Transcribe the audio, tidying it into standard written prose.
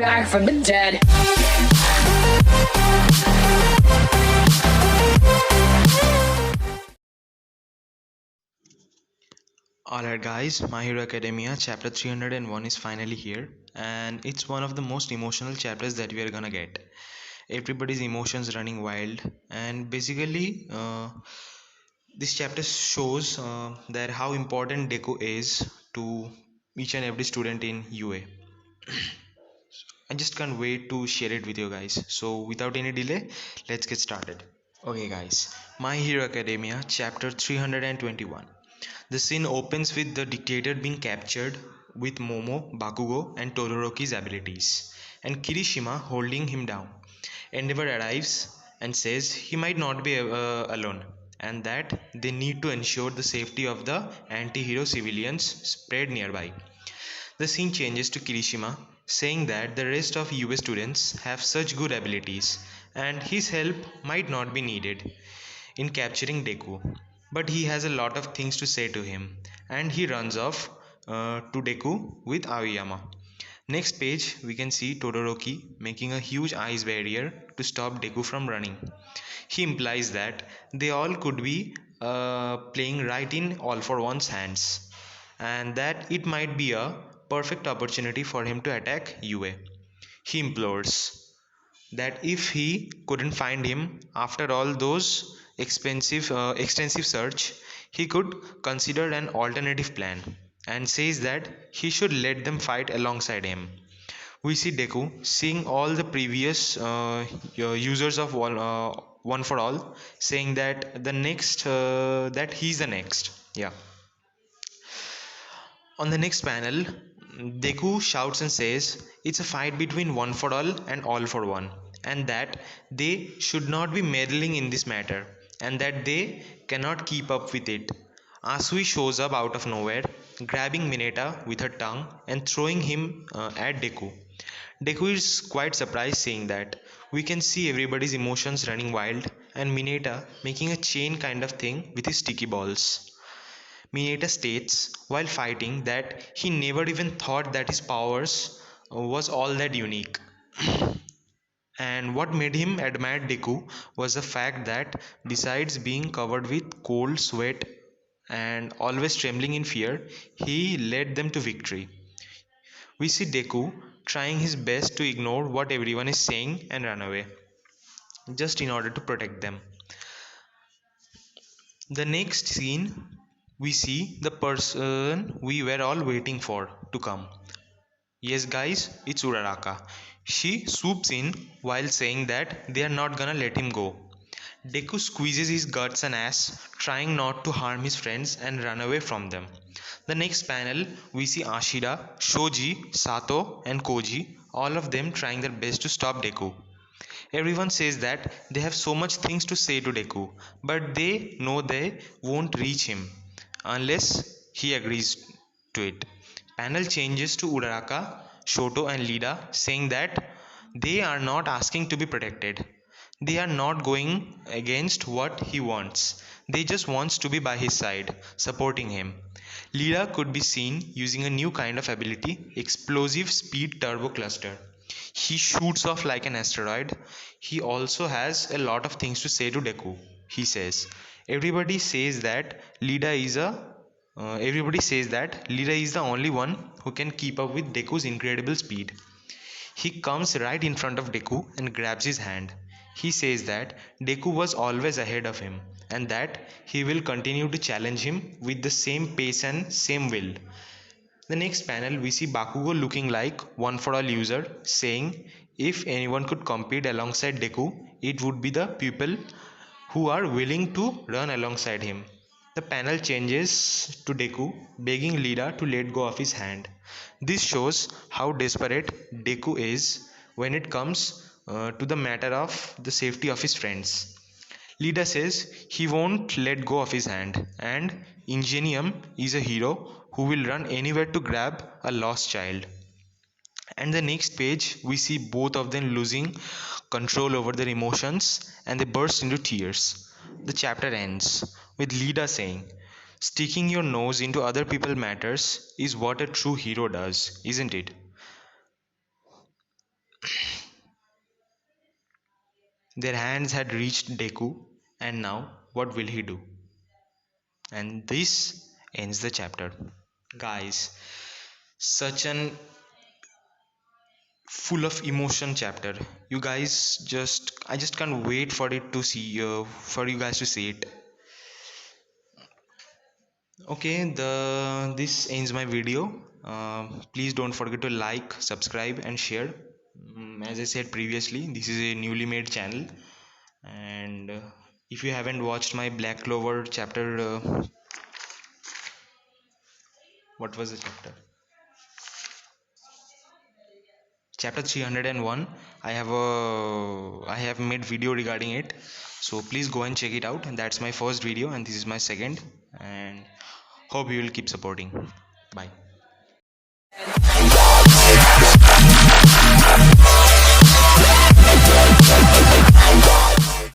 back from the dead. Alright guys, My Hero Academia chapter 301 is finally here, and it's one of the most emotional chapters that we are gonna get. Everybody's emotions running wild, and basically this chapter shows that how important Deku is to each and every student in UA. I just can't wait to share it with you guys. So without any delay, let's get started. Okay guys, My Hero Academia chapter 321. The scene opens with the dictator being captured with Momo, Bakugo, and Todoroki's abilities, and Kirishima holding him down. Endeavor arrives and says he might not be alone, and that they need to ensure the safety of the anti hero civilians spread nearby. The scene changes to Kirishima saying that the rest of UA students have such good abilities, and his help might not be needed in capturing Deku. But he has a lot of things to say to him, and he runs off to Deku with Aoyama. Next page, we can see Todoroki making a huge ice barrier to stop Deku from running. He implies that they all could be playing right in All for One's hands, and that it might be a perfect opportunity for him to attack UA. He implores that if he couldn't find him after all those extensive search, he could consider an alternative plan, and says that he should let them fight alongside him. We see Deku seeing all the previous users of one for all, saying that the next that he's the next. Yeah. On the next panel, Deku shouts and says it's a fight between one for all and all for one, and that they should not be meddling in this matter, and that they cannot keep up with it. Asui shows up out of nowhere, grabbing Mineta with her tongue and throwing him at Deku. Deku is quite surprised seeing that. We can see everybody's emotions running wild, and Mineta making a chain kind of thing with his sticky balls. Mineta states while fighting that he never even thought that his powers was all that unique. And what made him admire Deku was the fact that, besides being covered with cold sweat and always trembling in fear, he led them to victory. We see Deku trying his best to ignore what everyone is saying and run away, just in order to protect them. The next scene, we see the person we were all waiting for to come. Yes, guys, it's Uraraka. She swoops in while saying that they are not gonna let him go. Deku squeezes his guts and ass, trying not to harm his friends and run away from them. The next panel, we see Ashida, Shoji, Sato, and Koji, all of them trying their best to stop Deku. Everyone says that they have so much things to say to Deku, but they know they won't reach him unless he agrees to it. Panel changes to Uraraka, Shoto, and Lida saying that they are not asking to be protected. They are not going against what he wants. They just wants to be by his side, supporting him. Lida could be seen using a new kind of ability, Explosive Speed Turbo Cluster. He shoots off like an asteroid. He also has a lot of things to say to Deku. He says, "Everybody says that Lida is a everybody says that Lida is the only one who can keep up with Deku's incredible speed." He comes right in front of Deku and grabs his hand. He says that Deku was always ahead of him, and that he will continue to challenge him with the same pace and same will. The next panel, we see Bakugo looking like one for all user, saying if anyone could compete alongside Deku, it would be the people who are willing to run alongside him. The panel changes to Deku begging Lida to let go of his hand. This shows how desperate Deku is when it comes to the matter of the safety of his friends. Lida says he won't let go of his hand, and Ingenium is a hero who will run anywhere to grab a lost child. And the next page, we see both of them losing control over their emotions and they burst into tears. The chapter ends with Lida saying, "Sticking your nose into other people's matters is what a true hero does, isn't it?" Their hands had reached Deku, and now what will he do? And this ends the chapter. Guys, such an full of emotion chapter. You guys just I just can't wait for it to see for you guys to see it. Okay, the this ends my video. Please don't forget to like, subscribe, and share. As I said previously, this is a newly made channel, and if you haven't watched my Black Clover chapter, what was the chapter? Chapter 301. I have made video regarding it, so please go and check it out. And that's my first video, and this is my second. And hope you will keep supporting. Bye.